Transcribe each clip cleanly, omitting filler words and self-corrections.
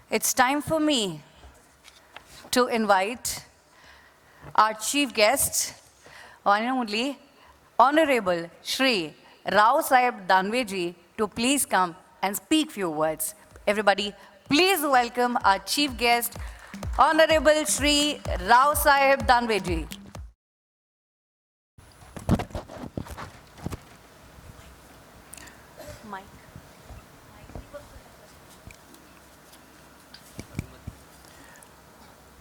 It's time for me to invite our chief guest, one and only Honorable Shri Rao Sahib Danveji, to please come and speak few words. Everybody, please welcome our chief guest, Honorable Shri Rao Sahib Danveji.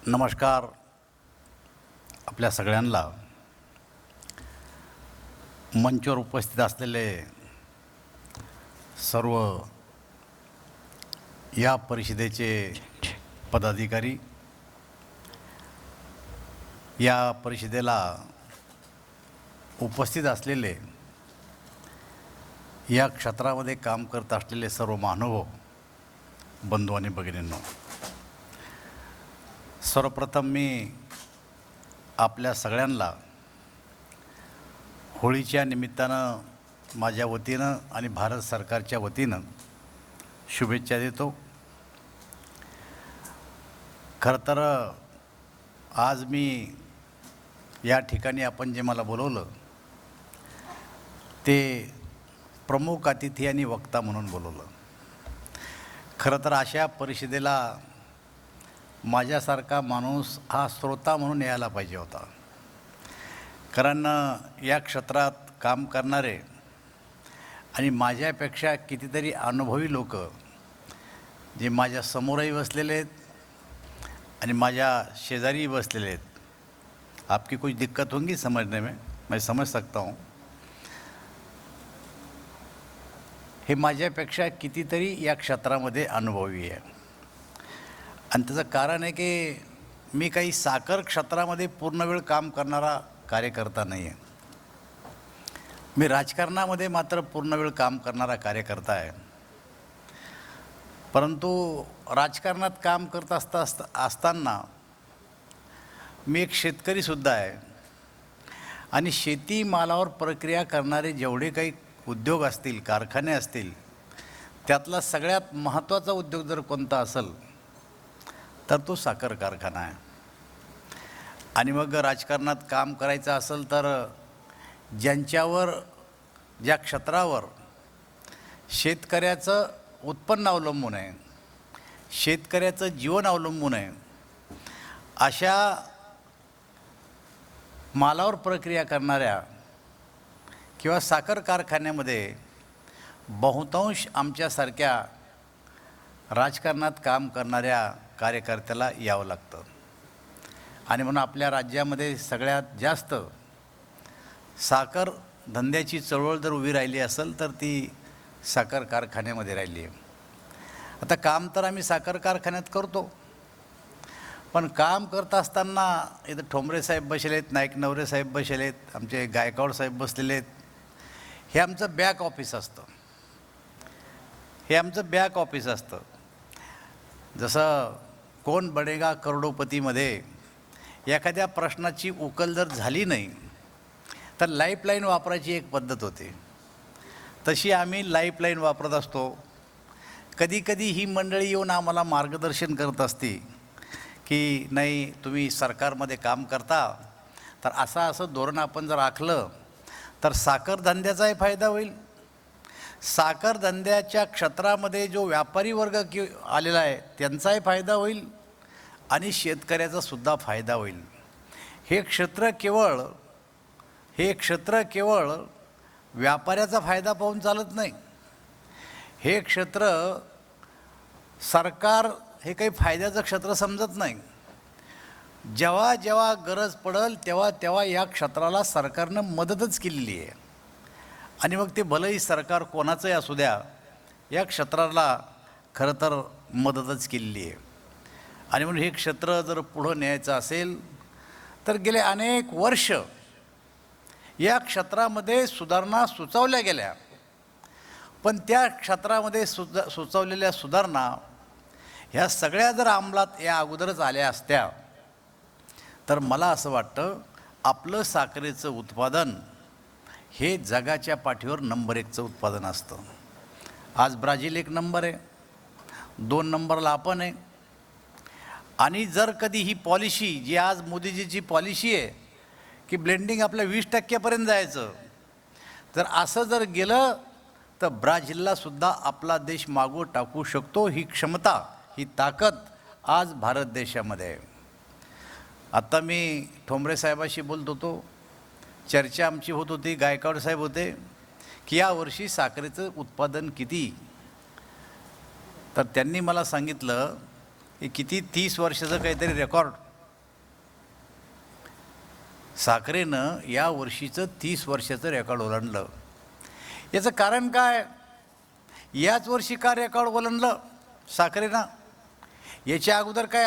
नमस्कार आपल्या सगळ्यांना. मंचावर उपस्थित असलेले सर्व या परिषदेचे पदाधिकारी, या परिषदेला उपस्थित असलेले, या क्षेत्रामध्ये काम करत असलेले सर्व महानुभाव, बंधू आणि भगिनींनो, सर्वप्रथम मी आपल्या सगळ्यांना होळीच्या निमित्तानं माझ्या वतीनं आणि भारत सरकारच्या वतीनं शुभेच्छा देतो. खरं तर आज मी या ठिकाणी आपण जे मला बोलवलं ते प्रमुख अतिथी आणि वक्ता म्हणून बोलवलं. खरं तर अशा परिषदेला माझ्यासारखा माणूस हा श्रोता म्हणून यायला पाहिजे होता. कारण या क्षेत्रात काम करणारे आणि माझ्यापेक्षा कितीतरी अनुभवी लोक जे माझ्या समोरही बसलेले आहेत आणि माझ्या शेजारीही बसलेले आहेत. आपकी कुछ दिक्कत होंगी समझने में, मैं समझ सकता हूँ. हे माझ्यापेक्षा कितीतरी या क्षेत्रामध्ये अनुभवी आहे. आणि त्याचं कारण आहे की मी काही साखर क्षेत्रामध्ये पूर्ण वेळ काम करणारा कार्यकर्ता नाही आहे. मी राजकारणामध्ये मात्र पूर्ण वेळ काम करणारा कार्यकर्ता आहे. परंतु राजकारणात काम करत असताना मी एक शेतकरीसुद्धा आहे. आणि शेतीमालावर प्रक्रिया करणारे जेवढे काही उद्योग असतील, कारखाने असतील, त्यातला सगळ्यात महत्त्वाचा उद्योग जर कोणता असेल तर तो साखर कारखाना आहे. आणि मग राजकारणात काम करायचं असेल तर ज्यांच्यावर, ज्या क्षेत्रावर शेतकऱ्याचं उत्पन्न अवलंबून आहे, शेतकऱ्याचं जीवन अवलंबून आहे, अशा मालावर प्रक्रिया करणाऱ्या किंवा साखर कारखान्यामध्ये बहुतांश आमच्यासारख्या राजकारणात काम करणाऱ्या कार्यकर्त्याला यावं लागतं. आणि म्हणून आपल्या राज्यामध्ये सगळ्यात जास्त साखर धंद्याची चळवळ जर उभी राहिली असेल तर ती साखर कारखान्यामध्ये राहिली आहे. आता काम तर आम्ही साखर कारखान्यात करतो, पण काम करत असताना इथं ठोंबरे साहेब बसले आहेत, नाईक नवरे साहेब बसले आहेत, आमचे गायकवाड साहेब बसलेले आहेत. हे आमचं बॅक ऑफिस असतं. हे आमचं बॅक ऑफिस असतं. जसं कोण बनेगा करोडोपतीमध्ये एखाद्या प्रश्नाची उकल जर झाली नाही तर लाईफलाईन वापरायची एक पद्धत होती. तशी आम्ही लाईफलाईन वापरत असतो. कधीकधी ही मंडळी येऊन आम्हाला मार्गदर्शन करत असते की नाही, तुम्ही सरकारमध्ये काम करता तर असं धोरण आपण जर आखलं तर साखर धंद्याचाही फायदा होईल, साखर धंद्याच्या क्षेत्रामध्ये जो व्यापारी वर्ग आलेला आहे त्यांचाही फायदा होईल आणि शेतकऱ्याचासुद्धा फायदा होईल. हे क्षेत्र केवळ व्यापाऱ्याचा फायदा पाहून चालत नाही. हे क्षेत्र सरकार हे काही फायद्याचं क्षेत्र समजत नाही. जेव्हा जेव्हा गरज पडेल तेव्हा तेव्हा या क्षेत्राला सरकारनं मदतच केलेली आहे. आणि मग ते भलंही सरकार कोणाचंही असू द्या, या क्षेत्राला खरं तर मदतच केलेली आहे. आणि म्हणून हे क्षेत्र जर पुढं न्यायचं असेल तर गेले अनेक वर्ष या क्षेत्रामध्ये सुधारणा सुचवल्या गेल्या. पण त्या क्षेत्रामध्ये सुचवलेल्या सुधारणा ह्या सगळ्या जर अंमलात या अगोदरच आल्या असत्या तर मला असं वाटतं आपलं साखरेचं उत्पादन हे जगाच्या पाठीवर नंबर 1चं उत्पादन असतं. आज ब्राझील 1 नंबर आहे, 2 नंबरला आपण आहे, आणि जर कधी ही पॉलिसी जी आज मोदीजीची पॉलिसी आहे की ब्लेंडिंग आपल्या 20% जायचं, तर असं जर गेलं तर ब्राझीललासुद्धा आपला देश मागं टाकू शकतो. ही क्षमता, ही ताकद आज भारत देशामध्ये आहे. आत्ता मी ठोंबरे साहेबाशी बोलत होतो, चर्चा आमची होत होती, गायकवाड साहेब होते की यावर्षी साखरेचं उत्पादन किती. तर त्यांनी मला सांगितलं की किती 30 वर्षाचं काहीतरी रेकॉर्ड साखरेनं या वर्षीचं 30 वर्षाचं रेकॉर्ड ओलांडलं. याचं कारण काय? याच वर्षी का रेकॉर्ड ओलांडलं साखरेनं? याच्या अगोदर काय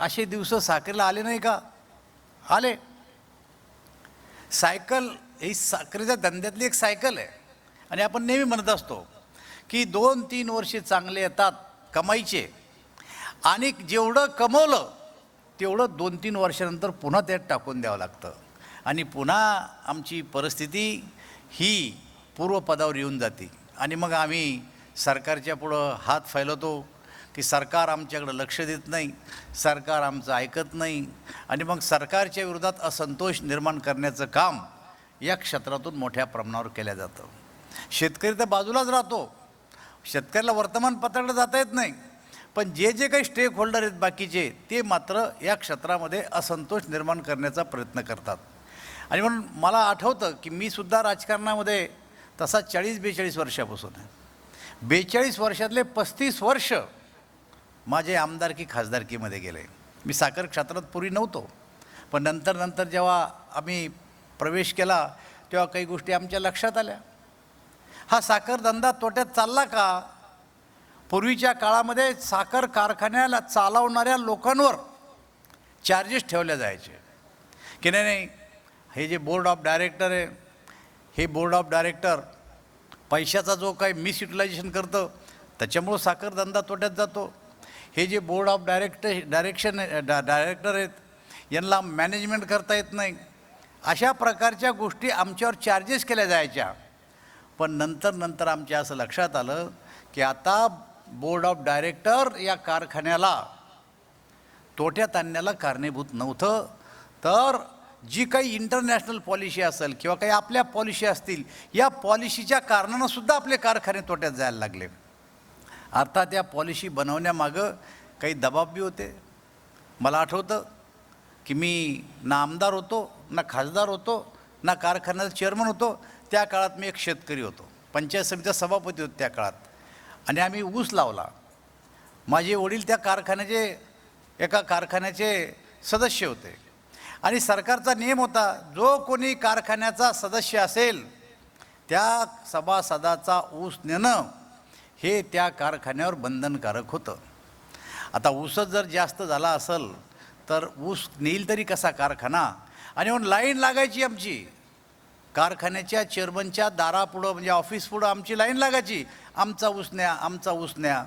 असे दिवस साखरेला आले नाही का? आले. सायकल ही साखरेच्या धंद्यातली एक सायकल आहे. आणि आपण नेहमी म्हणत असतो की 2-3 वर्षे चांगले येतात कमाईचे, आणि जेवढं कमवलं तेवढं 2-3 वर्षानंतर पुन्हा त्यात टाकून द्यावं लागतं. आणि पुन्हा आमची परिस्थिती ही पूर्वपदावर येऊन जाते. आणि मग आम्ही सरकारच्या पुढं हात फैलवतो की सरकार आमच्याकडं लक्ष देत नाही, सरकार आमचं ऐकत नाही. आणि मग सरकारच्या विरोधात असंतोष निर्माण करण्याचं काम या क्षेत्रातून मोठ्या प्रमाणावर केलं जातं. शेतकरी तर बाजूलाच राहतो, शेतकऱ्याला वर्तमानपत्राकडे जाता येत नाही, पण जे काही स्टेक होल्डर आहेत बाकीचे, ते मात्र या क्षेत्रामध्ये असंतोष निर्माण करण्याचा प्रयत्न करतात. आणि म्हणून मला आठवतं की मी सुद्धा राजकारणामध्ये तसा 40-42 वर्षापासून आहे. 42 वर्षातले 35 वर्ष माझे आमदारकी खासदारकीमध्ये गेले. मी साखर क्षेत्रात पूर्वी नव्हतो, पण नंतर जेव्हा आम्ही प्रवेश केला तेव्हा काही गोष्टी आमच्या लक्षात आल्या. हा साखर धंदा तोट्यात चालला का? पूर्वीच्या काळामध्ये साखर कारखान्याला चालवणाऱ्या लोकांवर चार्जेस ठेवले जायचे की नाही, हे जे बोर्ड ऑफ डायरेक्टर आहे, हे बोर्ड ऑफ डायरेक्टर पैशाचा जो काही मिसयुटिलायझेशन करतं त्याच्यामुळं साखर धंदा तोट्यात जातो. हे जे बोर्ड ऑफ डायरेक्टर आहेत, यांना मॅनेजमेंट करता येत नाही. अशा प्रकारच्या गोष्टी आमच्यावर चार्जेस केल्या जायच्या. पण नंतर आमच्या असं लक्षात आलं की आता बोर्ड ऑफ डायरेक्टर या कारखान्याला तोट्यात आणण्याला कारणीभूत नव्हतं, तर जी काही इंटरनॅशनल पॉलिसी असेल किंवा काही आपल्या पॉलिसी असतील, या पॉलिसीच्या कारणानंसुद्धा आपले कारखाने तोट्यात जायला लागले. अर्थात या पॉलिसी बनवण्यामागं काही दबाव बी होते. मला आठवतं की मी ना आमदार होतो, ना खासदार होतो, ना कारखान्याचा चेअरमन होतो. त्या काळात मी एक शेतकरी होतो, पंचायत समितीचा सभापती होतो त्या काळात, आणि आम्ही ऊस लावला. माझे वडील त्या एका कारखान्याचे सदस्य होते. आणि सरकारचा नियम होता, जो कोणी कारखान्याचा सदस्य असेल त्या सभासदाचा ऊस नेणं हे त्या कारखान्यावर बंधनकारक होतं. आता ऊसच जर जास्त झाला असेल तर ऊस नेईल तरी कसा कारखाना? आणि म्हणून लाईन लागायची आमची कारखान्याच्या चेअरमनच्या दारापुढं, म्हणजे ऑफिस पुढं आमची लाईन लागायची, आमचा ऊस न्या, आमचा ऊस न्या.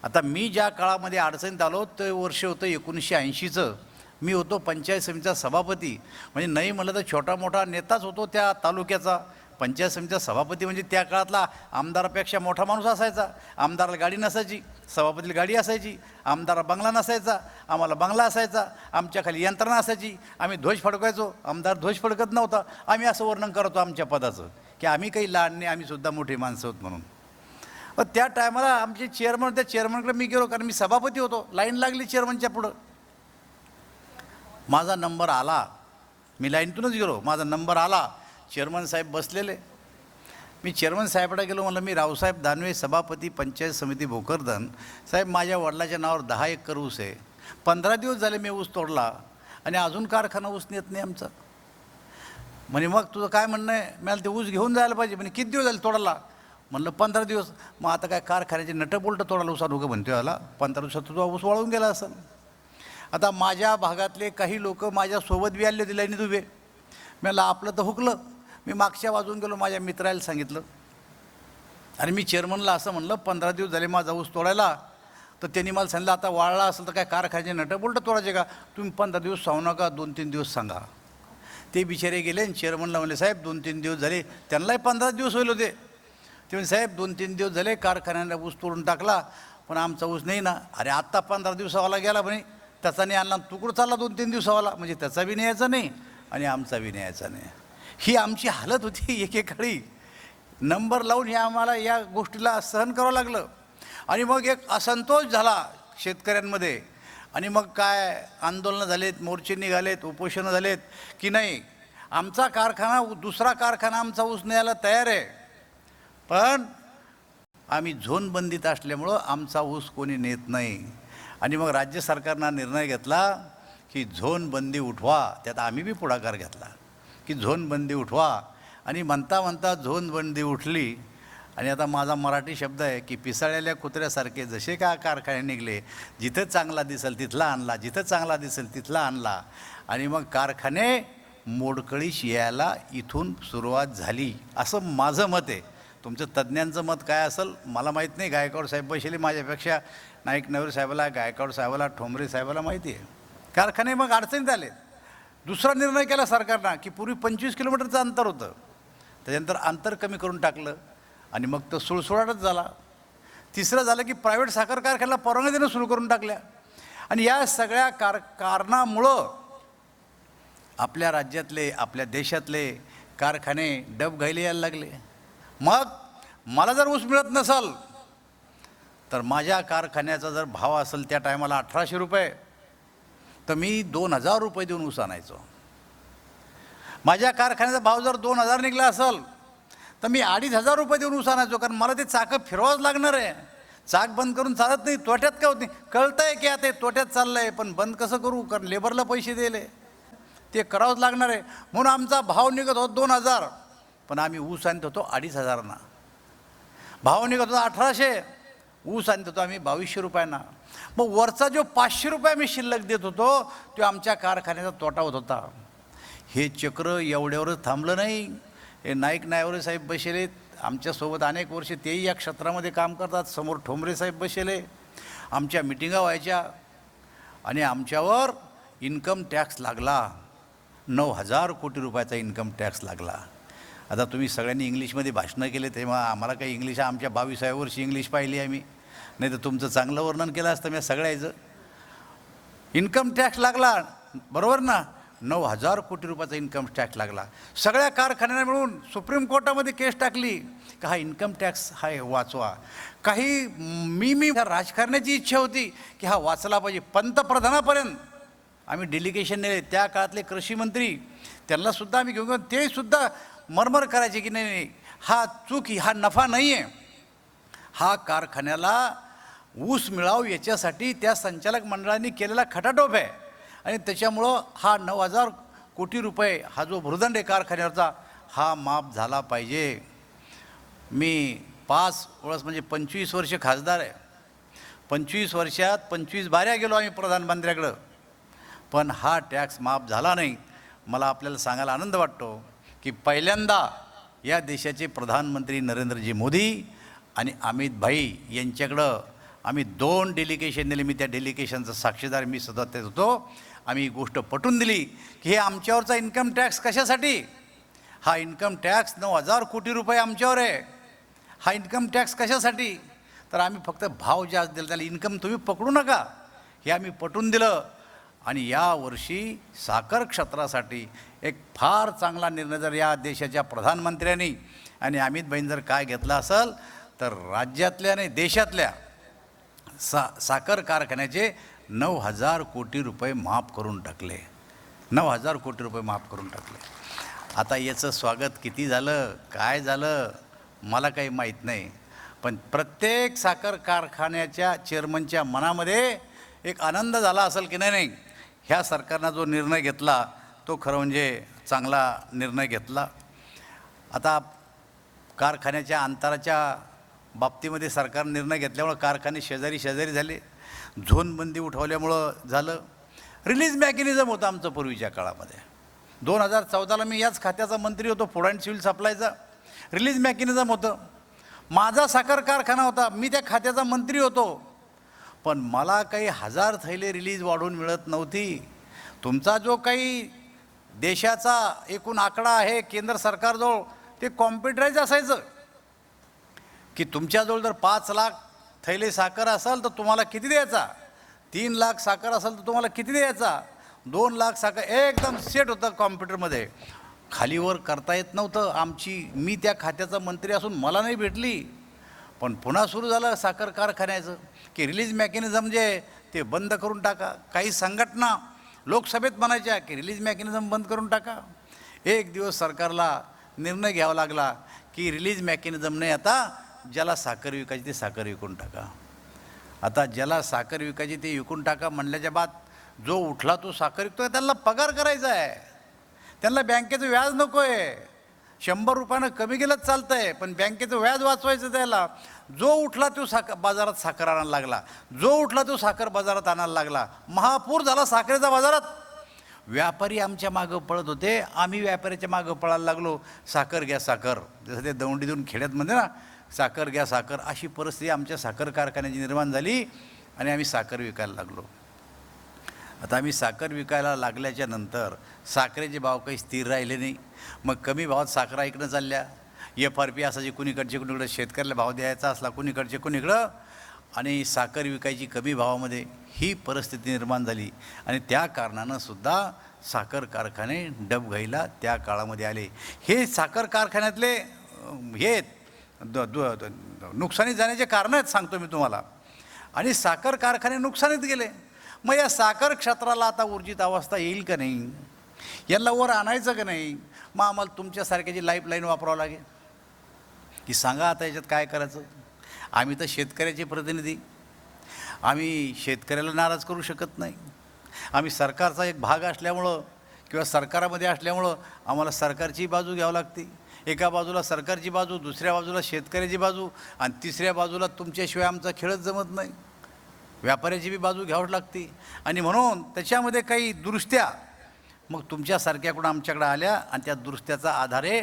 आता मी ज्या काळामध्ये अडचणीत आलो ते वर्ष होतं 1980चं. मी होतो पंचायत समितीचा सभापती, म्हणजे नाही म्हटलं तर छोटा मोठा नेताच होतो त्या तालुक्याचा. पंचायत समितीचा सभापती म्हणजे त्या काळातला आमदारापेक्षा मोठा माणूस असायचा. आमदाराला गाडी नसायची, सभापतीला गाडी असायची. आमदाराला बंगला नसायचा, आम्हाला बंगला असायचा. आमच्या खाली यंत्रणा असायची, आम्ही ध्वज फडकायचो, आमदार ध्वज फडकत नव्हता. आम्ही असं वर्णन करतो आमच्या पदाचं की आम्ही काही लहान नाही, आम्ही सुद्धा मोठी माणसं होत म्हणून. पण त्या टायमाला आमचे चेअरमन, त्या चेअरमनकडे मी गेलो, कारण मी सभापती होतो. लाईन लागली चेअरमनच्या पुढं. माझा नंबर आला, मी लाईनतूनच गेलो, माझा नंबर आला. चेअरमन साहेब बसलेले. मी चेअरमन साहेबाकडे गेलो, म्हणलं मी रावसाहेब दानवे, सभापती पंचायत समिती भोकरदन. साहेब, माझ्या वडिलाच्या नावावर 10 एकर ऊस आहे. 15 दिवस झाले मी ऊस तोडला आणि अजून कारखाना ऊस नेत नाही आमचा. म्हणे मग तुझं काय म्हणणं आहे? मला ते ऊस घेऊन जायला पाहिजे. म्हणे किती दिवस झाले तोडायला? म्हणलं 15 दिवस. मग आता काय कारखान्याचे नटबोल्ट तोडायला ऊस आणू का म्हणतो याला? 15 दिवसात तुझा ऊस वाळून गेला असेल. आता माझ्या भागातले काही लोक माझ्यासोबत बी आले होते लाईनीत उभे. मला आपलं तर हुकलं. मी मागच्या वाजून गेलो, माझ्या मित्राला सांगितलं, आणि मी चेअरमनला असं म्हणलं 15 दिवस झाले माझा ऊस तोडायला. तर त्यांनी मला सांगितलं आता वाळला असेल तर काय कारखान्याचे नटबोल्ट तोडायचे का? तुम्ही 15 दिवस सांगू नका, 2-3 दिवस सांगा. ते बिचारे गेले आणि चेअरमनला म्हणले, साहेब 2-3 दिवस झाले. त्यांनाही 15 दिवस होईल होते. ते म्हणजे साहेब 2-3 दिवस झाले कारखान्याने ऊस तोडून टाकला, पण आमचा ऊस नाही ना. अरे आत्ता 15 दिवसावाला गेला म्हणे. त्याचा नाही आणला, तू कुठं चालला 2-3 दिवसावाला, म्हणजे त्याचा बी न्यायचा नाही आणि आमचा बी न्यायचा नाही. ही आमची हालत होती एकेकाळी. नंबर लावून हे आम्हाला या गोष्टीला सहन करावं लागलं. आणि मग एक असंतोष झाला शेतकऱ्यांमध्ये. आणि मग काय आंदोलनं झालेत, मोर्चे निघालेत, उपोषणं झालेत की नाही आमचा कारखाना, दुसरा कारखाना आमचा ऊस न्यायला तयार आहे, पण आम्ही झोनबंदीत असल्यामुळं आमचा ऊस कोणी नेत नाही. आणि मग राज्य सरकारनं निर्णय घेतला की झोनबंदी उठवा. त्यात आम्ही बी पुढाकार घेतला की झोनबंदी उठवा. आणि म्हणता म्हणता झोनबंदी उठली. आणि आता माझा मराठी शब्द आहे की पिसाळलेल्या कुत्र्यासारखे जसे का कारखाने निघले, जिथं चांगला दिसेल तिथला आणला, जिथं चांगला दिसेल तिथला आणला. आणि मग कारखाने मोडकळीस यायला इथून सुरुवात झाली, असं माझं मत आहे. तुमचं तज्ज्ञांचं मत काय असेल मला माहीत नाही. गायकवाड साहेब बसले माझ्यापेक्षा, नाईक नवरे साहेबाला, गायकवाड साहेबाला, ठोंबरे साहेबाला माहिती आहे. कारखाने मग अडचणीत आले. दुसरा निर्णय केला सरकारनं की पूर्वी 25 किलोमीटरचं अंतर होतं, त्याच्यानंतर अंतर कमी करून टाकलं आणि मग तो सुळसुळाटच झाला. तिसरं झालं की प्रायव्हेट साखर कारखान्याला परवानगी देणं सुरू करून टाकल्या. आणि या सगळ्या कारणामुळं आपल्या राज्यातले, आपल्या देशातले कारखाने डबघाईला यायला लागले. मग मला जर ऊस मिळत नसेल तर माझ्या कारखान्याचा जर भाव असेल त्या टायमाला 1800 रुपये, तर मी 2000 रुपये देऊन ऊस आणायचो. माझ्या कारखान्याचा भाव जर 2000 निघला असेल तर मी 2500 रुपये देऊन ऊस आणायचो, कारण मला ते चाकं फिरवावंच लागणार आहे. चाक बंद करून चालत नाही. तोट्यात काय होत नाही, कळतं आहे की आता तोट्यात चाललं आहे, पण बंद कसं करू, कारण लेबरला पैसे दिले, ते करावंच लागणार आहे. म्हणून आमचा भाव निघत होता 2000, पण आम्ही ऊस आणत होतो 2500. भाव निघत होता 1800, ऊस आणत होतो आम्ही 2200 रुपयांना. मग वरचा जो 500 रुपये आम्ही शिल्लक देत होतो तो आमच्या कारखान्याचा तोटा होत होता. हे चक्र एवढ्यावरच थांबलं नाही. हे नाईक नायवरे साहेब बसले आमच्यासोबत अनेक वर्षे, तेही या क्षेत्रामध्ये काम करतात. समोर ठोंबरे साहेब बसले, आमच्या मिटिंगा व्हायच्या आणि आमच्यावर इन्कम टॅक्स लागला. 9000 कोटी रुपयाचा इन्कम टॅक्स लागला. आता तुम्ही सगळ्यांनी इंग्लिशमध्ये भाषणं केले, तेव्हा आम्हाला काही इंग्लिश, आमच्या 22व्या वर्षी इंग्लिश पाहिली आम्ही, नाही तर तुमचं चांगलं वर्णन केलं असतं मी सगळ्याचं. इन्कम टॅक्स लागला, बरोबर ना, 9000 कोटी रुपयाचा इन्कम टॅक्स लागला. सगळ्या कारखान्यांना मिळून सुप्रीम कोर्टामध्ये केस टाकली की हा इन्कम टॅक्स हा वाचवा. काही मी राजकारण्याची इच्छा होती की हा वाचला पाहिजे. पंतप्रधानापर्यंत आम्ही डेलिगेशन नेले. त्या काळातले कृषी मंत्री, त्यांनासुद्धा आम्ही घेऊन, ते सुद्धा मरमर करायचे की नाही नाही, हा चूक, हा नफा नाही आहे, हा कारखान्याला ऊस मिळावं याच्यासाठी त्या संचालक मंडळाने केलेला खटाटोप आहे. आणि त्याच्यामुळं हा 9000 कोटी रुपये हा जो भुर्दंड आहे कारखान्यावरचा, हा माफ झाला पाहिजे. मी 5 वर्ष म्हणजे 25 वर्ष खासदार आहे. 25 वर्षात 25 बाऱ्या गेलो आम्ही प्रधानमंत्र्याकडं, पण हा टॅक्स माफ झाला नाही. मला आपल्याला सांगायला आनंद वाटतो की पहिल्यांदा या देशाचे प्रधानमंत्री नरेंद्रजी मोदी आणि अमित भाई यांच्याकडं आम्ही 2 डेलिगेशन दिले. मी त्या डेलिगेशनचा साक्षीदार, मी सतत त्यात होतो. आम्ही ही गोष्ट पटवून दिली की हे आमच्यावरचा इन्कम टॅक्स कशासाठी, हा इन्कम टॅक्स 9000 कोटी रुपये आमच्यावर आहे. हा इन्कम टॅक्स कशासाठी, तर आम्ही फक्त भाव जास्त दिला, त्याला इन्कम तुम्ही पकडू नका, हे आम्ही पटवून दिलं. आणि यावर्षी साखर क्षेत्रासाठी एक फार चांगला निर्णय जर या देशाच्या प्रधानमंत्र्यांनी आणि अमित भाईंनी जर काय घेतला असेल, तर राज्यातल्या आणि देशातल्या साखर कारखान्याचे 9000 कोटी रुपये माफ करून टाकले. 9000 कोटी रुपये माफ करून टाकले. आता याचं स्वागत किती झालं, काय झालं, मला काही माहीत नाही. पण प्रत्येक साखर कारखान्याच्या चेअरमनच्या मनामध्ये एक आनंद झाला असेल की नाही, ह्या सरकारनं जो निर्णय घेतला तो खरं म्हणजे चांगला निर्णय घेतला. आता कारखान्याच्या अंतराच्या बाबतीमध्ये सरकार निर्णय घेतल्यामुळं कारखाने शेजारी झाले. झोनबंदी उठवल्यामुळं झालं. रिलीज मेकॅनिझम होतं आमचं पूर्वीच्या काळामध्ये. 2014ला मी याच खात्याचा मंत्री होतो, फूड अँड सिव्हिल सप्लायचा. रिलीज मेकॅनिझम होतं. माझा साखर कारखाना होता, मी त्या खात्याचा मंत्री होतो, पण मला काही 1000 थैले रिलीज वाढवून मिळत नव्हती. तुमचा जो काही देशाचा एकूण आकडा आहे केंद्र सरकारजवळ, ते कॉम्प्युटराईज असायचं की तुमच्याजवळ जर 5 लाख थैले साखर असेल तर तुम्हाला किती द्यायचा, 3 लाख साखर असेल तर तुम्हाला किती द्यायचा? 2 लाख साखर एकदम सेट होतं कॉम्प्युटरमध्ये. खालीवर करता येत नव्हतं. मी त्या खात्याचा मंत्री असून मला नाही भेटली. पण पुन्हा सुरू झालं साखर कारखान्याचं की रिलीज मेकॅनिझम जे ते बंद करून टाका. काही संघटना लोकसभेत म्हणायच्या की रिलीज मेकॅनिझम बंद करून टाका. एक दिवस सरकारला निर्णय घ्यावा लागला की रिलीज मेकॅनिझम नाही, आता ज्याला साखर विकायची ते साखर विकून टाका. आता ज्याला साखर विकायची ते विकून टाका म्हणल्याच्या बाद जो उठला तो साखर विकतोय त्यांना पगार करायचा आहे. त्यांना बँकेचं व्याज नको आहे. 100 रुपयानं कमी गेलं चालतं आहे, पण बँकेचं व्याज वाचवायचं त्याला. जो उठला तो बाजारात साखर आणायला लागला. जो उठला तो साखर बाजारात आणायला लागला. महापूर झाला साखरेचा बाजारात. व्यापारी आमच्या मागं पळत होते, आम्ही व्यापाऱ्याच्या मागं पळायला लागलो. साखर घ्या साखर, जसं ते दौंडीतून खेड्यात म्हणते ना, साखर घ्या साखर, अशी परिस्थिती आमच्या साखर कारखान्याची निर्माण झाली आणि आम्ही साखर विकायला लागलो. आता आम्ही साखर विकायला लागल्याच्या नंतर साखरेचे भाव काही स्थिर राहिले नाही. मग कमी भावात साखरा इकडं चालल्या. FRP असायची कुणीकडचे कुणीकडं, शेतकऱ्याला भाव द्यायचा असला कुणीकडचे कुणीकडं, आणि साखर विकायची कमी भावामध्ये. ही परिस्थिती निर्माण झाली आणि त्या कारणानं सुद्धा साखर कारखाने डबघाईला त्या काळामध्ये आले. हे साखर कारखान्यातले हे नुकसानीत जाण्याचे कारणं आहेत सांगतो मी तुम्हाला. आणि साखर कारखाने नुकसानीत गेले. मग या साखर क्षेत्राला आता ऊर्जित अवस्था येईल का नाही, यांना वर आणायचं का नाही, मग आम्हाला तुमच्यासारख्याची लाईफलाईन वापरावं लागेल की सांगा आता याच्यात काय करायचं. आम्ही तर शेतकऱ्याचे प्रतिनिधी, आम्ही शेतकऱ्याला नाराज करू शकत नाही. आम्ही सरकारचा एक भाग असल्यामुळं किंवा सरकारामध्ये असल्यामुळं आम्हाला सरकारची बाजू घ्यावी लागते. एका बाजूला सरकारची बाजू, दुसऱ्या बाजूला शेतकऱ्याची बाजू, आणि तिसऱ्या बाजूला तुमच्याशिवाय आमचा खेळच जमत नाही. व्यापाऱ्याची बी बाजू घ्यावं लागते. आणि म्हणून त्याच्यामध्ये काही दुरुस्त्या मग तुमच्यासारख्याकडून आमच्याकडे आल्या आणि त्या दुरुस्त्याचा आधारे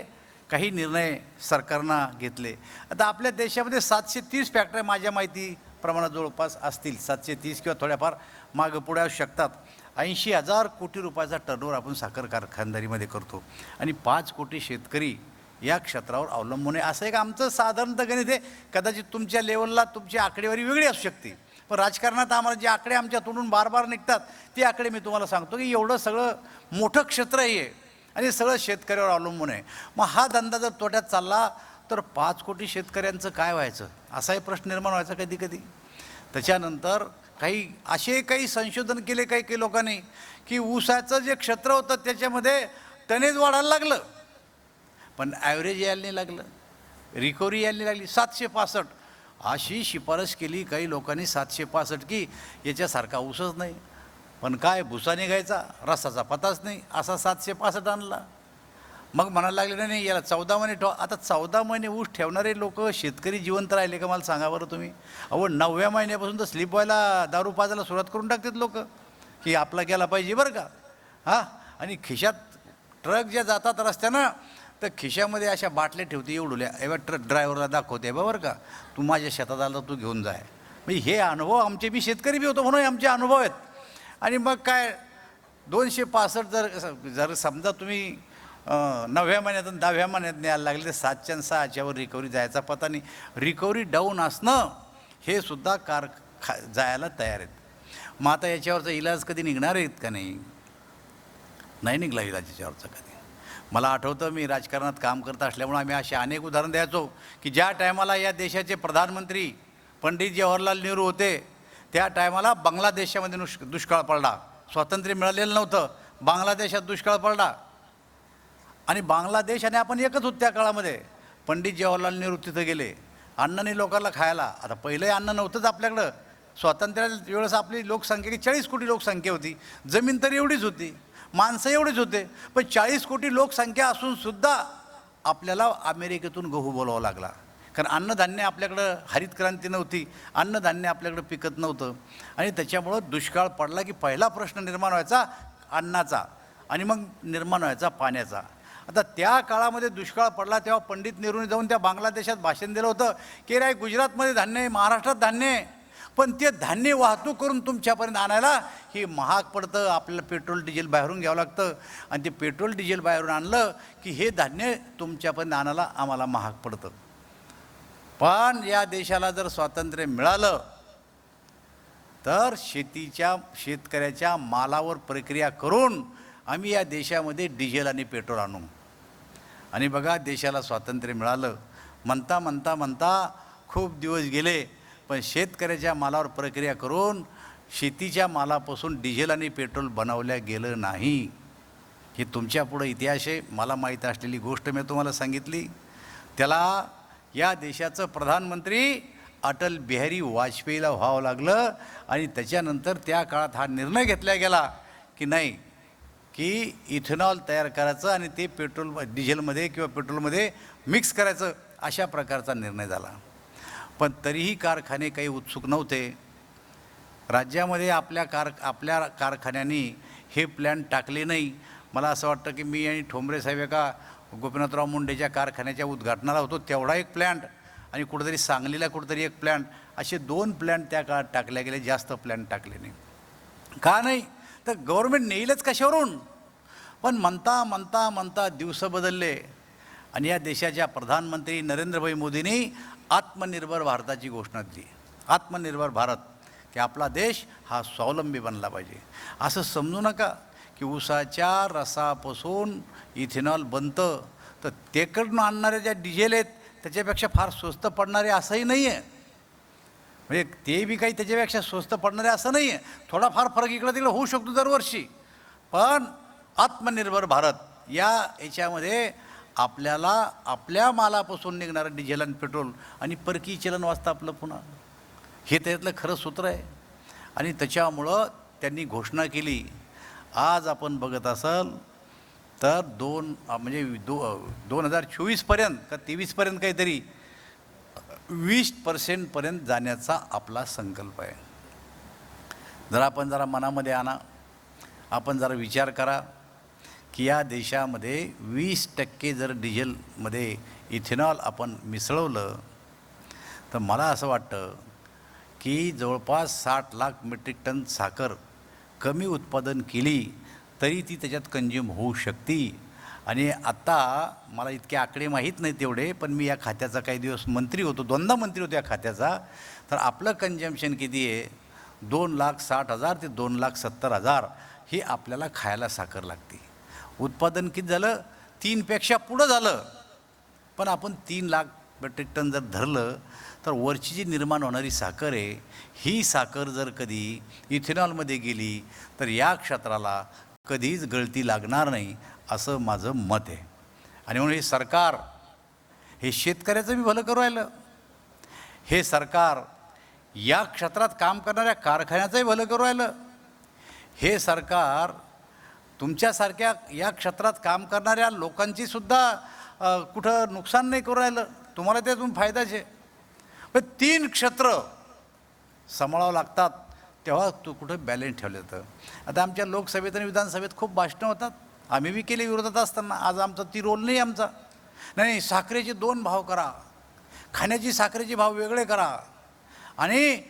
काही निर्णय सरकारनं घेतले. आता आपल्या देशामध्ये 730 फॅक्टऱ्या माझ्या माहितीप्रमाणे जवळपास असतील. 730 किंवा थोड्याफार मागं पुढे असू शकतात. 80,000 कोटी रुपयाचा टर्नओव्हर आपण साखर कारखानदारीमध्ये करतो आणि 5 कोटी शेतकरी या क्षेत्रावर अवलंबून आहे. असं एक आमचं साधारणतः गणित आहे. कदाचित तुमच्या लेवलला तुमची आकडेवारी वेगळी असू शकते, पण राजकारणात आम्हाला जे आकडे आमच्या तोंडून बार बार निघतात ते आकडे मी तुम्हाला सांगतो की एवढं सगळं मोठं क्षेत्र आहे आणि सगळं शेतकऱ्यावर अवलंबून आहे. मग हा धंदा जर तोट्यात चालला तर 5 कोटी शेतकऱ्यांचं काय व्हायचं, असाही प्रश्न निर्माण व्हायचा कधी कधी. त्याच्यानंतर काही संशोधन केले काही लोकांनी की ऊसाचं जे क्षेत्र होतं त्याच्यामध्ये टनेज वाढायला लागलं, पण ॲव्हरेज यायला नाही लागलं, रिकव्हरी यायला नाही लागली. 765 अशी शिफारस केली काही लोकांनी, 765 की याच्यासारखा ऊसच नाही. पण काय भुसा निघायचा, रसाचा पताच नाही, असा 765 आणला. मग म्हणायला लागले नाही याला 14 महिने ठेवा. आता 14 महिने ऊस ठेवणारे लोक शेतकरी जिवंत राहिले का मला सांगा बरं तुम्ही. अहो 9व्या महिन्यापासून तर स्लिप व्हायला दारू पाजायला सुरुवात करून टाकतात लोक की आपला गेला पाहिजे बरं का. हां, आणि खिशात ट्रक ज्या जातात रस्त्यानं तर खिशामध्ये अशा बाटल्या ठेवते एवढुल्या, एवढ्या ट्रक ड्रायव्हरला दाखवते बरं का, तू माझ्या शेतात आला तू घेऊन जाय. म्हणजे हे अनुभव आमचे, मी शेतकरी बी होतो म्हणून आमचे अनुभव आहेत. आणि मग काय 265 जर समजा तुम्ही 9व्या महिन्यातून 10व्या महिन्यात न्यायला लागले तर 7च्या आणि 6च्यावर रिकव्हरी जायचा पता नाही. रिकव्हरी डाऊन असणं हे सुद्धा जायला तयार आहेत. मग आता याच्यावरचा इलाज कधी निघणार आहेत का नाही निघला इलाज याच्यावरचा कधी. मला आठवतं मी राजकारणात काम करत असल्यामुळे आम्ही असे अनेक उदाहरण द्यायचो की ज्या टायमाला या देशाचे प्रधानमंत्री पंडित जवाहरलाल नेहरू होते त्या टायमाला बांगलादेशामध्ये दुष्काळ पडला. स्वातंत्र्य मिळालेलं नव्हतं, बांगलादेशात दुष्काळ पडला. आणि बांगलादेश आणि आपण एकच होत त्या काळामध्ये. पंडित जवाहरलाल नेहरू तिथं गेले, अन्न नाही लोकांना खायला. आता पहिलंही अन्न नव्हतंच आपल्याकडं. स्वातंत्र्याच्या वेळेस आपली लोकसंख्या 40 कोटी लोकसंख्या होती, जमीन तर एवढीच होती, माणसं एवढीच होते. पण 40 कोटी लोकसंख्या असूनसुद्धा आपल्याला अमेरिकेतून गहू बोलावं लागला, कारण अन्नधान्य आपल्याकडं, हरित क्रांती नव्हती, अन्नधान्य आपल्याकडं पिकत नव्हतं. आणि त्याच्यामुळं दुष्काळ पडला की पहिला प्रश्न निर्माण व्हायचा अन्नाचा आणि मग निर्माण व्हायचा पाण्याचा. आता त्या काळामध्ये दुष्काळ पडला तेव्हा पंडित नेहरूने जाऊन त्या बांगलादेशात भाषण दिलं होतं की रे गुजरातमध्ये धान्य आहे, महाराष्ट्रात धान्य आहे, पण ते धान्य वाहतूक करून तुमच्यापर्यंत आणायला हे महाग पडतं, आपल्याला पेट्रोल डिझेल बाहेरून घ्यावं लागतं. आणि ते पेट्रोल डिझेल बाहेरून आणलं की हे धान्य तुमच्यापर्यंत आणायला आम्हाला महाग पडतं. पण या देशाला जर स्वातंत्र्य मिळालं तर शेतकऱ्याच्या मालावर प्रक्रिया करून आम्ही या देशामध्ये डिझेल आणि पेट्रोल आणू. आणि बघा, देशाला स्वातंत्र्य मिळालं म्हणता खूप दिवस गेले, पण शेतकऱ्याच्या मालावर प्रक्रिया करून शेतीच्या मालापासून डिझेल आणि पेट्रोल बनवल्या गेलं नाही. ही तुमच्यापुढं इतिहास आहे. मला माहीत असलेली गोष्ट मी तुम्हाला सांगितली. त्याला या देशाचं प्रधानमंत्री अटल बिहारी वाजपेयीला व्हावं लागलं आणि त्याच्यानंतर त्या काळात हा निर्णय घेतला गेला की नाही, की इथेनॉल तयार करायचं आणि ते डिझेलमध्ये किंवा पेट्रोलमध्ये मिक्स करायचं, अशा प्रकारचा निर्णय झाला. पण तरीही कारखाने काही उत्सुक नव्हते. राज्यामध्ये आपल्या कारखान्यांनी हे प्लॅन टाकले नाही. मला असं वाटतं की मी आणि ठोंबरे साहेब एका गोपीनाथराव मुंडेच्या कारखान्याच्या उद्घाटनाला होतो, तेवढा एक प्लॅन्ट, आणि कुठेतरी सांगलीला कुठेतरी एक प्लॅन्ट, असे 2 प्लॅन्ट त्या काळात टाकल्या गेले, जास्त प्लॅन्ट टाकले नाही. का नाही? तर गव्हर्नमेंट नेईलच कशावरून. पण म्हणता दिवस बदलले आणि या देशाच्या प्रधानमंत्री नरेंद्रभाई मोदींनी आत्मनिर्भर भारताची घोषणा दिली. आत्मनिर्भर भारत, की आपला देश हा स्वावलंबी बनला पाहिजे. असं समजू नका की ऊसाच्या रसापासून इथेनॉल बनतं, तर तेकडून आणणाऱ्या ज्या डिझेल आहेत त्याच्यापेक्षा फार स्वस्त पडणारे असंही नाही आहे. म्हणजे ते बी काही त्याच्यापेक्षा स्वस्त पडणारे असं नाही आहे. थोडाफार फरक इकडं तिकडं होऊ शकतो दरवर्षी. पण आत्मनिर्भर भारत या याच्यामध्ये आपल्याला आपल्या मालापासून निघणारं डिझेल आणि पेट्रोल आणि परकीय चलन वाचतं आपलं पुन्हा, हे त्याच्यातलं खरं सूत्र आहे. आणि त्याच्यामुळं त्यांनी घोषणा केली. आज आपण बघत असाल तर 2024पर्यंत का 23पर्यंत काहीतरी 20% जाण्याचा आपला संकल्प आहे. आपण जरा मनामध्ये आणा, आपण जरा विचार करा की या देशामध्ये 20% जर डिझेलमध्ये इथेनॉल आपण मिसळवलं तर मला असं वाटतं की जवळपास 60 लाख मेट्रिक टन साखर कमी उत्पादन केली तरी ती त्याच्यात कंझ्युम होऊ शकते. आणि आता मला इतके आकडे माहीत नाही तेवढे, पण मी या खात्याचा काही दिवस मंत्री होतो, 2दा मंत्री होतो या खात्याचा. तर आपलं कन्झम्पशन किती आहे? 2,60,000 ते 2,70,000 ही आपल्याला खायला साखर लागते. उत्पादन किती झालं? 3पेक्षा पुढं झालं. पण आपण 3 लाख मेट्रिक टन जर धरलं तर वरची जी निर्माण होणारी साखर आहे, ही साखर जर कधी इथेनॉलमध्ये गेली तर या क्षेत्राला कधीच गळती लागणार नाही, असं माझं मत आहे. आणि म्हणून हे सरकार हे शेतकऱ्याचं बी भलं करू राहिलं, हे सरकार या क्षेत्रात काम करणाऱ्या कारखान्याचंही भलं करू राहिलं, हे सरकार तुमच्यासारख्या या क्षेत्रात काम करणाऱ्या लोकांची सुद्धा कुठं नुकसान नाही करू राहिलं. तुम्हाला त्यातून फायदाच आहे. पण 3 क्षेत्र सांभाळावं लागतात, तेव्हा तू कुठं बॅलन्स ठेवलं जातं. आता आमच्या लोकसभेत आणि विधानसभेत खूप भाषणं होतात, आम्ही बी केले विरोधात असताना. आज आमचा ती रोल नाही आमचा. नाही, साखरेचे 2 भाव करा, खाण्याची साखरेचे भाव वेगळे करा आणि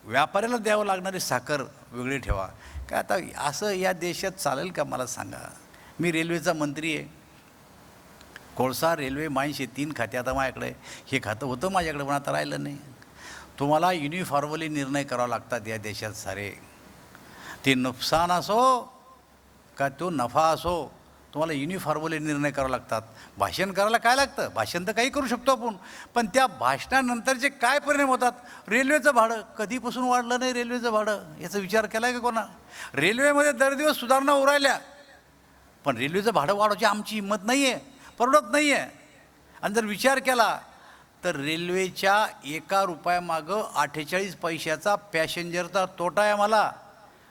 व्यापाऱ्याला द्यावं लागणारी साखर वेगळी ठेवा. काय आता असं या देशात चालेल का? मला सांगा. मी रेल्वेचा मंत्री आहे. कोळसा, रेल्वे, माईन्स हे 3 खाते आता माझ्याकडे. हे खातं होतं माझ्याकडे पण आता राहिलं नाही. तुम्हाला युनिफॉर्मली निर्णय करावे लागतात या देशात सारे. ते नुकसान असो का तो नफा असो, तुम्हाला युनिफॉर्मली निर्णय करावे लागतात. भाषण करायला काय लागतं? भाषण तर काही करू शकतो आपण, पण त्या भाषणानंतरचे काय परिणाम होतात? रेल्वेचं भाडं कधीपासून वाढलं नाही. रेल्वेचं भाडं याचा विचार केला आहे का कोणा? रेल्वेमध्ये दर दिवस सुधारणा होऊ राहिल्या, पण रेल्वेचं भाडं वाढवायची आमची हिंमत नाही आहे, परवडत नाही आहे. आणि जर विचार केला तर रेल्वेच्या ₹1 मागं 48 पैशाचा पॅसेंजरचा तोटा आहे. आम्हाला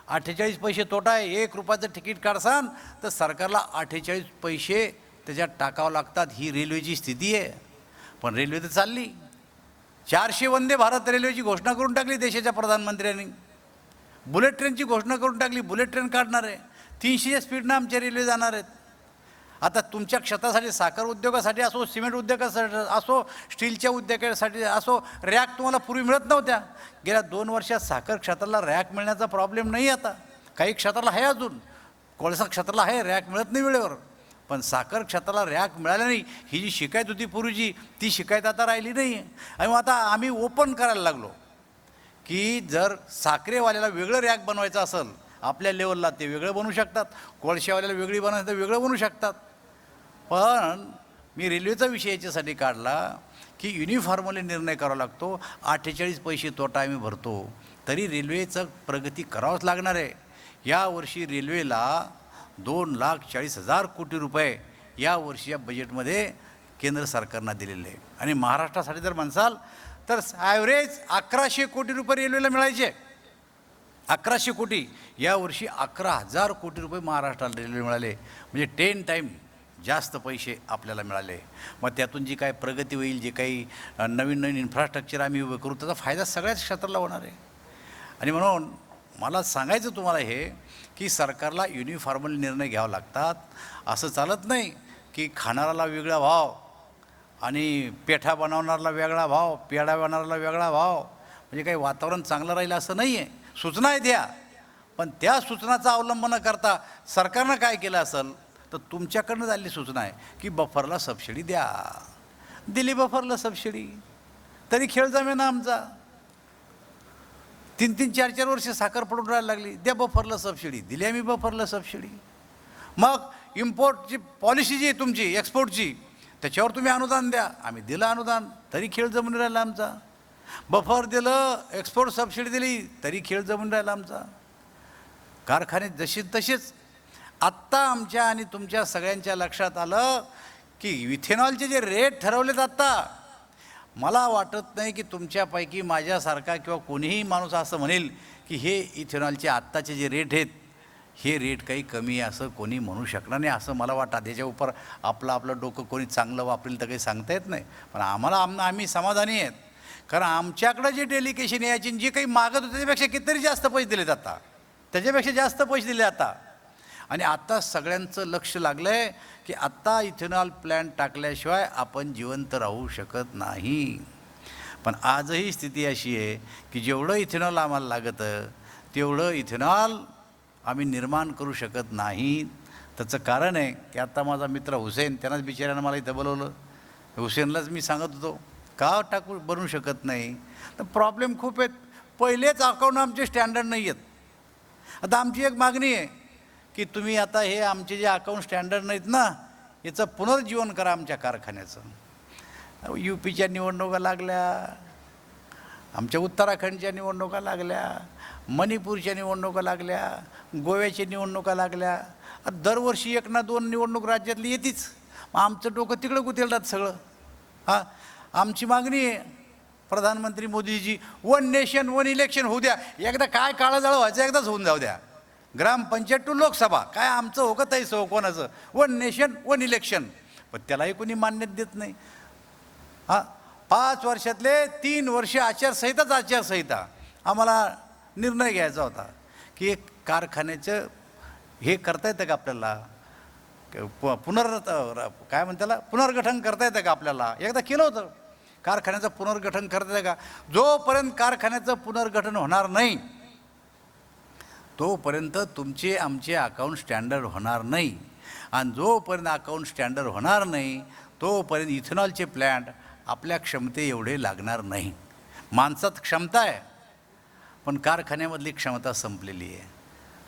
48 पैसे तोटा आहे. ₹1 तिकीट काढसान तर सरकारला 48 पैसे त्याच्यात टाकावं लागतात. ही रेल्वेची स्थिती आहे. पण रेल्वे तर चालली. 400 वंदे भारत रेल्वेची घोषणा करून टाकली देशाच्या प्रधानमंत्र्यांनी. बुलेट ट्रेनची घोषणा करून टाकली, बुलेट ट्रेन काढणार आहे. 300च्या स्पीडनं आमच्या रेल्वे जाणार आहेत. आता तुमच्या क्षेत्रासाठी, साखर उद्योगासाठी असो, सिमेंट उद्योगासाठी असो, स्टीलच्या उद्योगासाठी असो, रॅक तुम्हाला पूर्वी मिळत नव्हत्या. गेल्या 2 वर्षात साखर क्षेत्राला रॅक मिळण्याचा प्रॉब्लेम नाही. आता काही क्षेत्राला आहे, अजून कोळसा क्षेत्राला आहे, रॅक मिळत नाही वेळेवर. पण साखर क्षेत्राला रॅक मिळाल्या नाही, ही जी शिकायत होती पूर्वीची, ती शिकायत आता राहिली नाही. आणि मग आता आम्ही ओपन करायला लागलो की जर साखरेवाल्याला वेगळं रॅक बनवायचं असेल आपल्या लेवलला ते वेगळं बनवू शकतात, कोळशावाल्याला वेगळी बनवायचं तर वेगळं बनवू शकतात. पण मी रेल्वेचा विषय याच्यासाठी काढला की युनिफॉर्मली निर्णय करावा लागतो. 48 पैसे तोटा आम्ही भरतो, तरी रेल्वेचं प्रगती करावंच लागणार आहे. यावर्षी रेल्वेला 2,40,000 कोटी रुपये यावर्षी या बजेटमध्ये केंद्र सरकारनं दिलेले आहे. आणि महाराष्ट्रासाठी जर म्हणसाल तर ॲव्हरेज 1100 कोटी रुपये रेल्वेला मिळायचे. 1100 कोटी, यावर्षी 11,000 कोटी रुपये महाराष्ट्राला रेल्वे मिळाले, म्हणजे 10 टाईम जास्त पैसे आपल्याला मिळाले. मग त्यातून जी काय प्रगती होईल, जे काही नवीन नवीन इन्फ्रास्ट्रक्चर आम्ही उभं करू, त्याचा फायदा सगळ्याच क्षेत्राला होणार आहे. आणि म्हणून मला सांगायचं तुम्हाला हे की सरकारला युनिफॉर्मल निर्णय घ्यावे लागतात. असं चालत नाही की खाणाराला वेगळा भाव आणि पेठा बनवणाऱ्याला वेगळा भाव, पेढा बनवणाऱ्याला वेगळा भाव, म्हणजे काही वातावरण चांगलं राहील असं नाही आहे. सूचना आहे द्या, पण त्या सूचनाचा अवलंब न करता सरकारनं काय केलं असेल तर तुमच्याकडनं झालेली सूचना आहे की बफरला सबसिडी द्या. दिली बफरला सबसिडी, तरी खेळ जमेना आमचा. 3-3, 4-4 वर्ष साखर पडून राहायला लागली, द्या बफरला सबसिडी. दिली आम्ही बफरला सबसिडी. मग इम्पोर्टची पॉलिसी जी आहे तुमची एक्सपोर्टची, त्याच्यावर तुम्ही अनुदान द्या. आम्ही दिलं अनुदान, तरी खेळ जमून राहिला आमचा. बफर दिलं, एक्सपोर्ट सबसिडी दिली, तरी खेळ जमून राहिला आमचा. कारखाने जसे तसेच. आत्ता आमच्या आणि तुमच्या सगळ्यांच्या लक्षात आलं की इथेनॉलचे जे रेट ठरवलेत आत्ता, मला वाटत नाही की तुमच्यापैकी माझ्यासारखा किंवा कोणीही माणूस असं म्हणेल की हे इथेनॉलचे आत्ताचे जे रेट आहेत हे रेट काही कमी आहे असं कोणी म्हणू शकणार नाही असं मला वाटतं. त्याच्यावर आपलं डोकं कोणी चांगलं वापरेल तर काही सांगता येत नाही. पण आम्ही समाधानी आहेत, कारण आमच्याकडं जे डेलिकेशन यायची जे काही मागत होते त्याच्यापेक्षा कितीतरी जास्त पैसे दिलेत आता, त्याच्यापेक्षा जास्त पैसे दिले आता. आणि आता सगळ्यांचं लक्ष लागलं आहे की आत्ता इथेनॉल प्लॅन्ट टाकल्याशिवाय आपण जिवंत राहू शकत नाही. पण आजही स्थिती अशी आहे की जेवढं इथेनॉल आम्हाला लागतं तेवढं इथेनॉल आम्ही निर्माण करू शकत नाही. त्याचं कारण आहे की आत्ता माझा मित्र हुसेन, त्यांनाच बिचाऱ्यानं मला इथं बोलवलं. हुसेनलाच मी सांगत होतो का बनवू शकत नाही, तर प्रॉब्लेम खूप आहेत. पहिलेच अकाउंट आमचे स्टँडर्ड नाही आहेत. आता आमची एक मागणी आहे की तुम्ही आता हे आमचे जे अकाउंट स्टँडर्ड नाहीत ना, याचं पुनर्जीवन करा आमच्या कारखान्याचं. UPच्या निवडणुका लागल्या, आमच्या उत्तराखंडच्या निवडणुका लागल्या, मणिपूरच्या निवडणुका लागल्या, गोव्याच्या निवडणुका लागल्या. दरवर्षी 1 ना 2 निवडणूक राज्यातली येतीच. मग आमचं डोकं तिकडं गुतेलतात सगळं. हां, आमची मागणी आहे प्रधानमंत्री मोदीजी, 1 नेशन 1 इलेक्शन होऊ द्या. एकदा काय काळाजाळ व्हायचं एकदाच होऊन जाऊ द्या. ग्रामपंचायत टू लोकसभा काय आमचं हो का ताईचं हो कोणाचं, 1 नेशन 1 इलेक्शन. पण त्यालाही कोणी मान्यता देत नाही. हां, 5 वर्षातले 3 वर्ष आचारसंहिता आम्हाला निर्णय घ्यायचा होता की एक कारखान्याचं हे करता येतं का आपल्याला, काय म्हणताला पुनर्गठन करता येतं का आपल्याला. एकदा केलं होतं कारखान्याचं पुनर्गठन करता येतं का. जोपर्यंत कारखान्याचं पुनर्गठन होणार नाही तोपर्यंत तुमचे आमचे अकाउंट स्टँडर्ड होणार नाही. आणि जोपर्यंत अकाउंट स्टँडर्ड होणार नाही तोपर्यंत इथेनॉलचे प्लॅन्ट आपल्या क्षमते एवढे लागणार नाही. माणसात क्षमता आहे पण कारखान्यामधली क्षमता संपलेली आहे.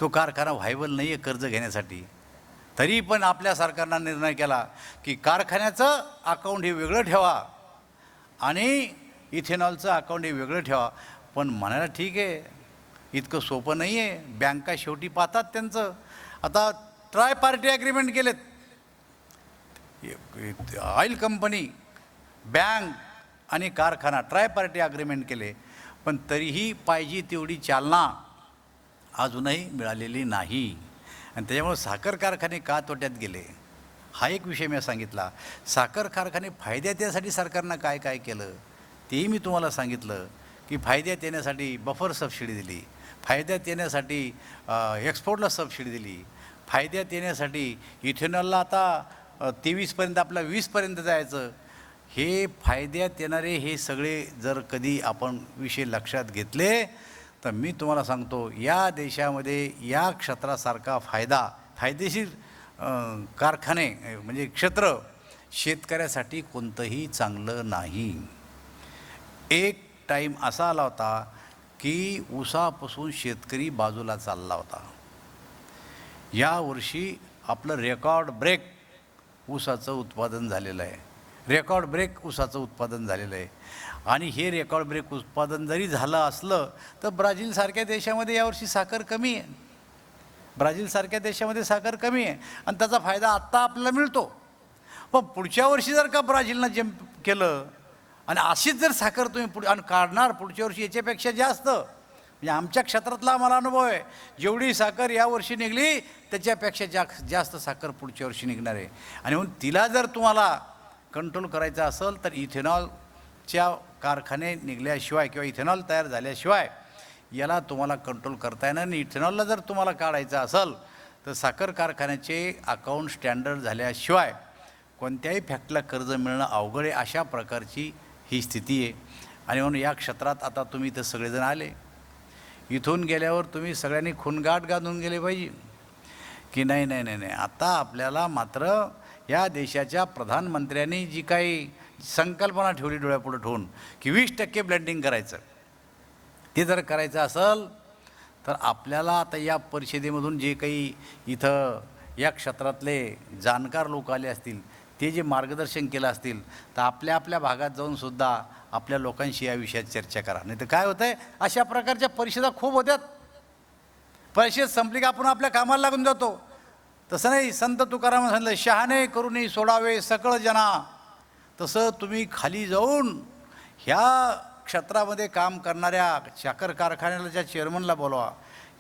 तो कारखाना व्हायबल नाही आहे कर्ज घेण्यासाठी. तरी पण आपल्या सरकारनं निर्णय केला की कारखान्याचं अकाउंट हे वेगळं ठेवा आणि इथेनॉलचं अकाउंट हे वेगळं ठेवा. पण म्हणायला ठीक आहे, इतकं सोपं नाही आहे. बँका शेवटी पाहतात त्यांचं. आता ट्राय पार्टी ॲग्रीमेंट केलेत, ऑइल कंपनी, बँक आणि कारखाना ट्राय पार्टी ॲग्रीमेंट केले. पण तरीही पाहिजे तेवढी चालना अजूनही मिळालेली नाही. आणि त्याच्यामुळे साखर कारखाने का तोट्यात गेले हा एक विषय मी सांगितला. साखर कारखाने फायद्यात येण्यासाठी सरकारनं काय काय केलं तेही मी तुम्हाला सांगितलं की फायद्यात येण्यासाठी बफर सबसिडी दिली, फायद्यात येण्यासाठी एक्सपोर्टला सबसिडी दिली, फायद्यात येण्यासाठी इथेनॉलला आता 23पर्यंत आपला 20पर्यंत जायचं. हे फायद्यात येणारे हे सगळे जर कधी आपण विषय लक्षात घेतले तर मी तुम्हाला सांगतो या देशामध्ये या क्षेत्रासारखा फायदेशीर कारखाने म्हणजे क्षेत्र शेतकऱ्यासाठी कोणतंही चांगलं नाही. एक टाईम असा आला होता की ऊसापासून शेतकरी बाजूला चालला होता. यावर्षी आपलं रेकॉर्ड ब्रेक ऊसाचं उत्पादन झालेलं आहे. रेकॉर्ड ब्रेक ऊसाचं उत्पादन झालेलं आहे. आणि हे रेकॉर्ड ब्रेक उत्पादन जरी झालं असलं तर ब्राझीलसारख्या देशामध्ये यावर्षी साखर कमी आहे. ब्राझीलसारख्या देशामध्ये साखर कमी आहे आणि त्याचा फायदा आत्ता आपल्याला मिळतो. पण पुढच्या वर्षी जर का ब्राझीलनं जंप केलं आणि अशीच जर साखर तुम्ही आणि काढणार पुढच्या वर्षी याच्यापेक्षा जास्त, म्हणजे आमच्या क्षेत्रातला आम्हाला अनुभव आहे, जेवढी साखर यावर्षी निघली त्याच्यापेक्षा जास्त साखर पुढच्या वर्षी निघणार आहे. आणि म्हणून तिला जर तुम्हाला कंट्रोल करायचं असेल तर इथेनॉलच्या कारखाने निघल्याशिवाय किंवा इथेनॉल तयार झाल्याशिवाय याला तुम्हाला कंट्रोल करता येणार नाही. इथेनॉलला जर तुम्हाला काढायचं असेल तर साखर कारखान्याचे अकाउंट स्टँडर्ड झाल्याशिवाय कोणत्याही फॅक्टरीला कर्ज मिळणं अवघड आहे. अशा प्रकारची ही स्थिती आहे. आणि म्हणून या क्षेत्रात आता तुम्ही इथं सगळेजण आले, इथून गेल्यावर तुम्ही सगळ्यांनी खूनगाठ घालून गेले पाहिजे की नाही नाही नाही नाही आता आपल्याला मात्र या देशाच्या प्रधानमंत्र्यांनी जी काही संकल्पना ठेवली डोळ्यापुढे ठेवून की 20% ब्लेंडिंग करायचं, ते जर करायचं असेल तर आपल्याला आता या परिषदेमधून जे काही इथं या क्षेत्रातले जाणकार लोक आले असतील ते जे मार्गदर्शन केलं असतील तर आपल्या आपल्या भागात जाऊनसुद्धा आपल्या लोकांशी या विषयात चर्चा करा. नाही तर काय होतं आहे, अशा प्रकारच्या परिषदा खूप होत्यात. परिषद संपली की आपण आपल्या कामाला लागून जातो. तसं नाही, संत तुकाराम सांगितलं शहाणे करूनी सोडावे सकळ जना. तसं तुम्ही खाली जाऊन ह्या क्षेत्रामध्ये काम करणाऱ्या साखर कारखान्याच्या चेअरमनला बोलवा,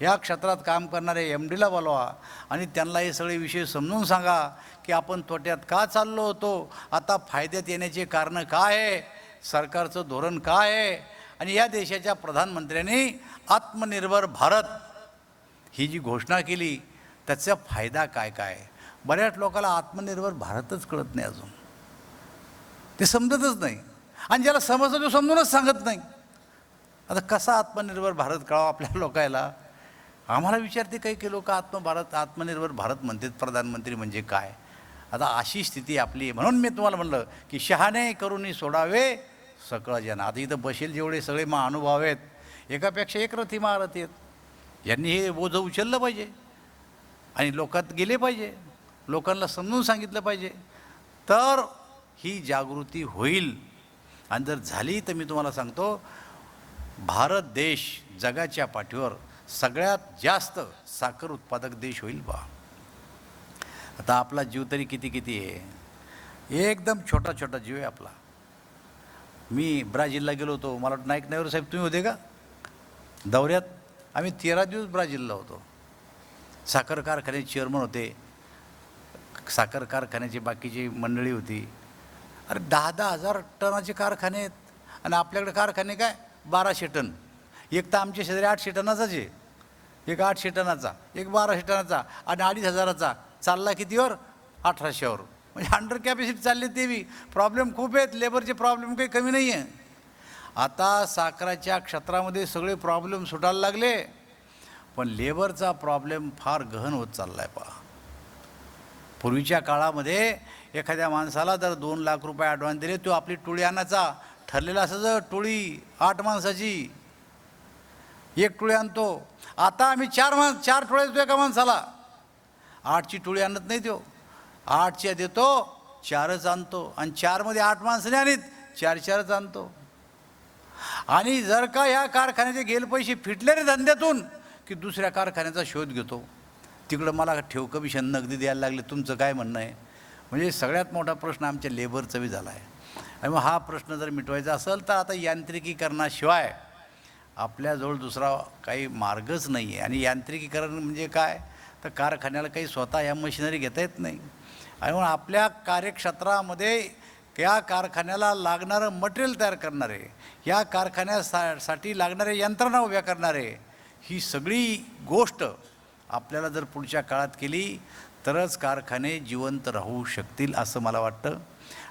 या क्षेत्रात काम करणाऱ्या MDला बोलवा आणि त्यांना हे सगळे विषय समजून सांगा की आपण तोट्यात का चाललो होतो, आता फायद्यात येण्याचे कारणं काय आहे, सरकारचं धोरण काय आहे. आणि या देशाच्या प्रधानमंत्र्यांनी आत्मनिर्भर भारत ही जी घोषणा केली त्याचा फायदा काय काय. बऱ्याच लोकांना आत्मनिर्भर भारतच कळत नाही, अजून ते समजतच नाही. आणि ज्याला समजतं तो समजूनच सांगत नाही. आता कसा आत्मनिर्भर भारत कळावा आपल्या लोकायला. आम्हाला विचारते काही लोक आत्मनिर्भर भारत म्हणतात, प्रधानमंत्री म्हणजे काय. आता अशी स्थिती आपली आहे. म्हणून मी तुम्हाला म्हणलं की शहाणे करूनी सोडावे सकळ जन. आता इथं बसेल जेवढे सगळे महानुभाव आहेत, एकापेक्षा एक रथी महारथी आहेत, यांनी हे बोझं उचललं पाहिजे आणि लोकात गेले पाहिजे, लोकांना समजून सांगितलं पाहिजे, तर ही जागृती होईल. आणि जर झाली तर मी तुम्हाला सांगतो भारत देश जगाच्या पाठीवर सगळ्यात जास्त साखर उत्पादक देश होईल बा. आता आपला जीव तरी किती आहे, एकदम छोटा छोटा जीव आहे आपला. मी ब्राझीलला गेलो होतो, मला वाटतं नाईक नायरू साहेब तुम्ही होते का दौऱ्यात. आम्ही 13 दिवस ब्राझीलला होतो. साखर कारखान्याचे चेअरमन होते, साखर कारखान्याची बाकीची मंडळी होती. अरे 10-10 हजार टनाचे कारखाने आहेत आणि आपल्याकडे कारखाने काय 1200 टन. एक तर आमच्या शेजारी 800 टनाचाच आहे, एक 800 टनाचा, एक 1200 टनाचा आणि 2500चा. चालला कितीवर 1800वर. म्हणजे अंडर कॅपॅसिटी चालली. ते बी प्रॉब्लेम खूप आहेत, लेबरचे प्रॉब्लेम काही कमी नाही आहे. आता साखराच्या क्षेत्रामध्ये सगळे प्रॉब्लेम सुटायला लागले, पण लेबरचा प्रॉब्लेम फार गहन होत चालला आहे पहा. पूर्वीच्या काळामध्ये एखाद्या माणसाला जर 2 लाख रुपये ॲडव्हान्स दिले, तो आपली टोळी आणायचा. ठरलेलं असायचं टोळी 8 माणसाची, एक टोळी आणतो. आता आम्ही 4 टोळे देतो एका माणसाला. 8ची टोळी आणत नाही, तो 8च्या देतो, 4च आणतो. आणि 4मध्ये 8 माणसं नाही आणत, 4 आणतो. आणि जर का ह्या कारखान्याचे गेल पैसे फिटले रे धंद्यातून की दुसऱ्या कारखान्याचा शोध घेतो. तिकडं मला ठेव कमिशन नगदी द्यायला लागले, तुमचं काय म्हणणं आहे. म्हणजे सगळ्यात मोठा प्रश्न आमच्या लेबरचा बी झाला आहे. आणि मग हा प्रश्न जर मिटवायचा असेल तर आता यांत्रिकीकरणाशिवाय आपल्याजवळ दुसरा काही मार्गच नाही आहे. आणि यांत्रिकीकरण म्हणजे काय, तर कारखान्याला काही स्वतः या मशिनरी घेता येत नाही. आणि म्हणून आपल्या कार्यक्षेत्रामध्ये या कारखान्याला लागणारं मटेरियल तयार करणारे, या कारखान्यासाठी लागणारे यंत्रणा उभ्या करणारे, ही सगळी गोष्ट आपल्याला जर पुढच्या काळात केली तरच कारखाने जिवंत राहू शकतील असं मला वाटतं.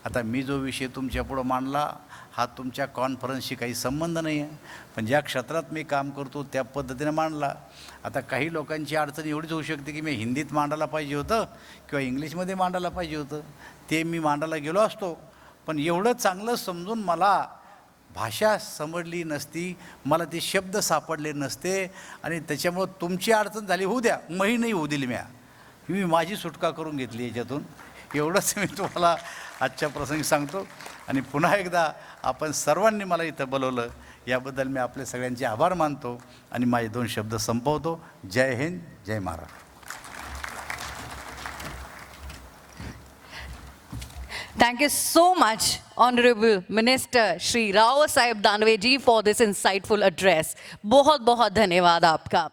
आता मी जो विषय तुमच्यापुढं मांडला हा तुमच्या कॉन्फरन्सशी काही संबंध नाही आहे, पण ज्या क्षेत्रात मी काम करतो त्या पद्धतीने मांडला. आता काही लोकांची अडचण एवढीच होऊ शकते की मी हिंदीत मांडायला पाहिजे होतं किंवा इंग्लिशमध्ये मांडायला पाहिजे होतं, ते मी मांडायला गेलो असतो. पण एवढं चांगलं समजून मला भाषा समजली नसती, मला ते शब्द सापडले नसते आणि त्याच्यामुळं तुमची अडचण झाली होऊ द्या, मही नाही होऊ दिली मी माझी सुटका करून घेतली याच्यातून. एवढंच मी तुम्हाला आजच्या प्रसंगी सांगतो. आणि पुन्हा एकदा आपण सर्वांनी मला इथं बोलवलं याबद्दल मी आपले सगळ्यांचे आभार मानतो आणि माझे 2 शब्द संपवतो. जय हिंद, जय Maharashtra. Thank you so much, Honorable Minister Shri Rao Sahib Danve ji, for this insightful address. बहुत बहुत धन्यवाद आपका.